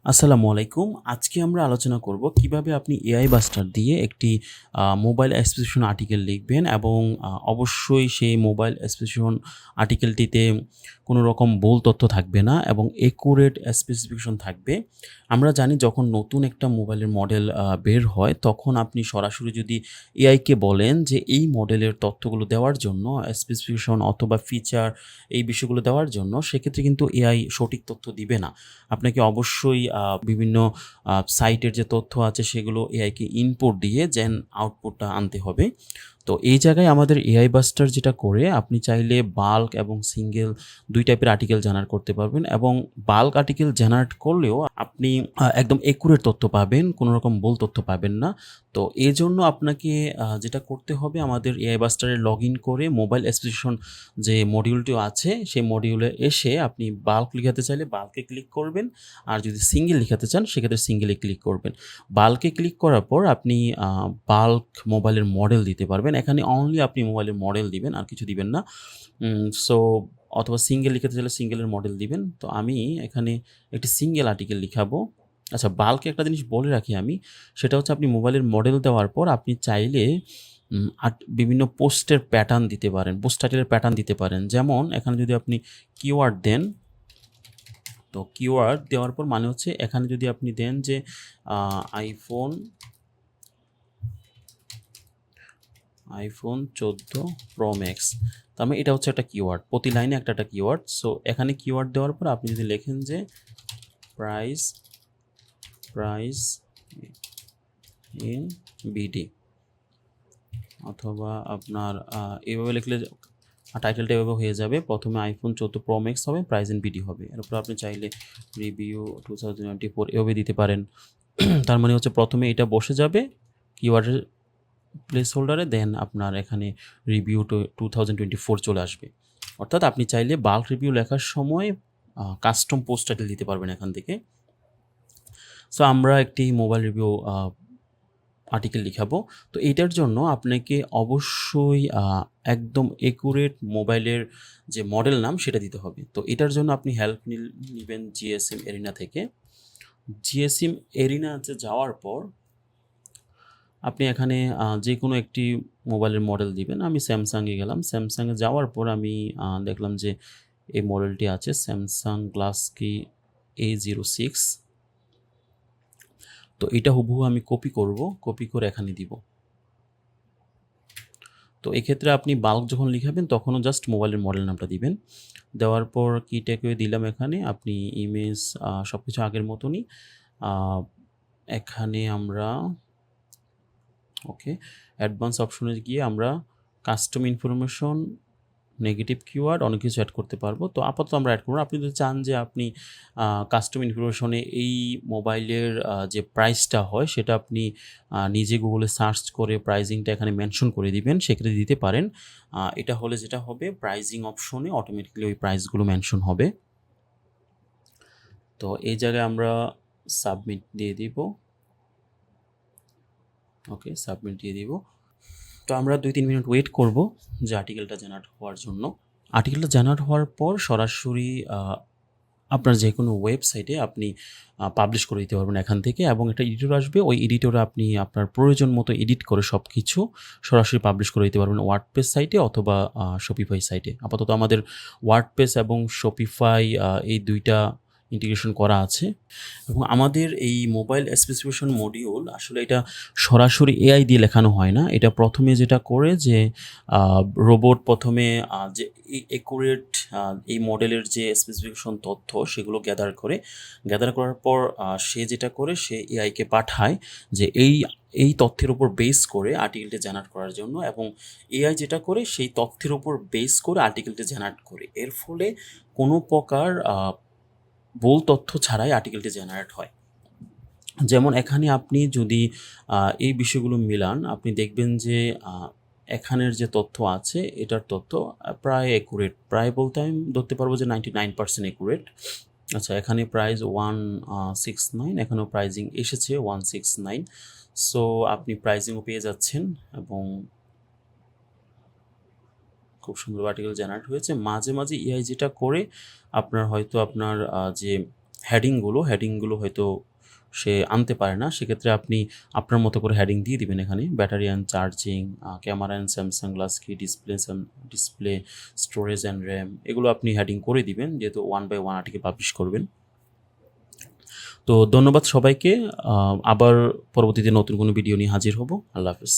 আসসালামু আলাইকুম। আজকে আমরা আলোচনা করব কিভাবে আপনি এআই বাস্টার দিয়ে একটি মোবাইল স্পেসিফিকেশন আর্টিকেল লিখবেন এবং অবশ্যই সেই মোবাইল স্পেসিফিকেশন আর্টিকেলটিতে কোনো রকম ভুল তথ্য থাকবে না এবং একুরেট স্পেসিফিকেশন থাকবে। আমরা জানি যখন নতুন একটা মোবাইলের মডেল বের হয় তখন আপনি সরাসরি যদি এআইকে বলেন যে এই মডেলের তথ্যগুলো দেওয়ার জন্য স্পেসিফিকেশন অথবা ফিচার এই বিষয়গুলো দেওয়ার জন্য সেক্ষেত্রে কিন্তু এআই সঠিক তথ্য দিবে না। আপনাকে অবশ্যই বিভিন্ন সাইটের যে তথ্য আছে সেগুলো এআইকে ইনপুট দিয়ে যেন আউটপুটটা আনতে হবে। তো এই জায়গায় আমাদের এআই বাস্টার যেটা করে আপনি চাইলে বাল্ক এবং সিঙ্গেল ২ টাইপের আর্টিকেল জেনারেট করতে পারবেন এবং বাল্ক আর্টিকেল জেনারেট করলেও আপনি একদম একুরেট তথ্য পাবেন, কোনো রকম ভুল তথ্য পাবেন না। তো এজন্য আপনাকে যেটা করতে হবে আমাদের এআই বাস্টারে লগইন করে মোবাইল স্পেসিফিকেশন যে মডিউলটি আছে সেই মডিউলে এসে আপনি বাল্ক লিখাতে চাইলে বাল্কে ক্লিক করবেন। আর যদি সিঙ্গেল লিখাতে চান সেক্ষেত্রে সিঙ্গেলে ক্লিক করবেন। বাল্কে ক্লিক করার পর আপনি বাল্ক মোবাইলের মডেল দিতে পারবেন। এখানে অনলি আপনি মোবাইলের মডেল দিবেন, আর কিছু দিবেন না। সো অথবা সিঙ্গেল লিখাতে চাইলে সিঙ্গেলের মডেল দিবেন। তো আমি এখানে একটি সিঙ্গেল আর্টিকেল লিখাবো। আচ্ছা, বাল্কে একটা জিনিস বলে রাখি আমি, সেটা হচ্ছে আপনি মোবাইলের মডেল দেওয়ার পর আপনি চাইলে বিভিন্ন পোস্টের প্যাটার্ন দিতে পারেন, পোস্ট টাইটেলের প্যাটার্ন দিতে পারেন। যেমন এখানে যদি আপনি কিওয়ার্ড দেন, তো কিওয়ার্ড দেওয়ার পর মানে হচ্ছে এখানে যদি আপনি দেন যে আইফোন আইফোন 14 প্রো ম্যাক্স, তার মানে এটা হচ্ছে একটা কিওয়ার্ড, প্রতি লাইনে একটা একটা কিওয়ার্ড। সো এখানে কিওয়ার্ড দেওয়ার পর আপনি যদি লেখেন যে প্রাইস প্রাইস ইন বিডি, অথবা আপনার এভাবে লিখলে টাইটেলটা এভাবে হয়ে যাবে। প্রথমে আইফোন 14 প্রো ম্যাক্স হবে, প্রাইস ইন বিডি হবে। এরপর আপনি চাইলে রিভিউ 2024 এভাবে দিতে পারেন। তার মানে হচ্ছে প্রথমে এটা বসে যাবে কিওয়ার্ডের প্লেস হোল্ডারে, দেন আপনার এখানে রিভিউ 2024 চলে আসবে। অর্থাৎ আপনি চাইলে বাল্ক রিভিউ লেখার সময় কাস্টম পোস্ট টাইটেল দিতে পারবেন এখান থেকে। সো আমরা একটি মোবাইল রিভিউ আর্টিকেল লিখাবো। তো এইটার জন্য আপনাকে অবশ্যই একদম একুরেট মোবাইলের যে মডেল নাম সেটা দিতে হবে। তো এটার জন্য আপনি হেল্প নিবেন জিএসএম এরিনা থেকে। জিএসএম এরিনাতে যাওয়ার পর আপনি এখানে যে কোনো একটি মোবাইলের মডেল দিবেন। আমি স্যামসাংয়ে গেলাম। স্যামসাংয়ে যাওয়ার পর আমি দেখলাম যে এই মডেলটি আছে স্যামসাং গ্লাসকি A06। তো এটা হুবহু আমি কপি করব, কপি করে এখানে দিব। তো এক্ষেত্রে আপনি বাল্ক যখন লিখাবেন তখনও জাস্ট মোবাইলের মডেল নামটা দিবেন। দেওয়ার পর কি ট্যাগওয়ে দিলাম এখানে, আপনি ইমেজ সব কিছু আগের মতনই। এখানে আমরা ওকে অ্যাডভান্স অপশনে গিয়ে আমরা কাস্টম ইনফরমেশন, নেগেটিভ কিওয়ার্ড অনেক কিছু অ্যাড করতে পারবো। তো আপাতত আমরা অ্যাড করবো। আপনি যদি চান যে আপনি কাস্টম ইনফরমেশনে এই মোবাইলের যে প্রাইসটা হয় সেটা আপনি নিজে গুগলে সার্চ করে প্রাইজিংটা এখানে মেনশন করে দিবেন, সেক্ষেত্রে দিতে পারেন। এটা হলে যেটা হবে প্রাইজিং অপশনে অটোমেটিক্যালি ওই প্রাইসগুলো মেনশন হবে। তো এই জায়গায় আমরা সাবমিট দিয়ে দিব। ওকে, সাবমিট দিয়ে দিব। তো আমরা ২-৩ মিনিট ওয়েট করব যে আর্টিকেলটা জেনারেট হওয়ার জন্য। আর্টিকেলটা জেনারেট হওয়ার পর সরাসরি আপনার যেকোনো ওয়েবসাইটে আপনি পাবলিশ করে দিতে পারবেন এখান থেকে, এবং একটা এডিটর আসবে। ওই এডিটরে আপনি আপনার প্রয়োজন মতো এডিট করে সব কিছু সরাসরি পাবলিশ করে দিতে পারবেন ওয়ার্ডপ্রেস সাইটে অথবা শপিফাই সাইটে। আপাতত আমাদের ওয়ার্ডপ্রেস এবং শপিফাই এই ২ টা ইন্টিগ্রেশন করা আছে। এবং আমাদের এই মোবাইল স্পেসিফিকেশন মডিউল আসলে এটা সরাসরি এআই দিয়ে লেখানো হয় না। এটা প্রথমে যেটা করে যে রোবট প্রথমে যে একুরেট এই মডেলের যে স্পেসিফিকেশন তথ্য সেগুলো গ্যাদার করার পর সে যেটা করে সে এআইকে পাঠায় যে এই তথ্যের উপর বেস করে আর্টিকেলটি জেনারেট করার জন্য, এবং এআই যেটা করে সেই তথ্যের উপর বেস করে আর্টিকেলটি জেনারেট করে। এর ফলে কোনো প্রকার ভুল তথ্য ছাড়াই আর্টিকেলটি জেনারেট হয়। যেমন এখানে আপনি যদি এই বিষয়গুলো মিলান, আপনি দেখবেন যে এখানের যে তথ্য আছে এটার তথ্য প্রায় একুরেট। প্রায় বলতে আমি ধরতে পারবো যে 99% একুরেট। আচ্ছা, এখানে প্রাইস 169, এখানেও প্রাইজিং এসেছে 169। সো আপনি প্রাইজিংও পেয়ে যাচ্ছেন এবং খুব সুন্দর আর্টিকেল জেনারেট হয়েছে। মাঝে মাঝে এআই যেটা করে আপনার হয়তো আপনার যে হেডিংগুলো হয়তো সে আনতে পারে না। সেক্ষেত্রে আপনি আপনার মতো করে হেডিং দিয়ে দিবেন এখানে। Battery and charging, camera and Samsung glass কি, ডিসপ্লে, স্টোরেজ অ্যান্ড র্যাম, এগুলো আপনি হেডিং করে দিবেন যেহেতু 1 বাই 1 আর্টিকেল পাবলিশ করবেন। তো ধন্যবাদ সবাইকে। আবার পরবর্তীতে নতুন কোনো ভিডিও নিয়ে হাজির হব। আল্লাহ হাফেজ।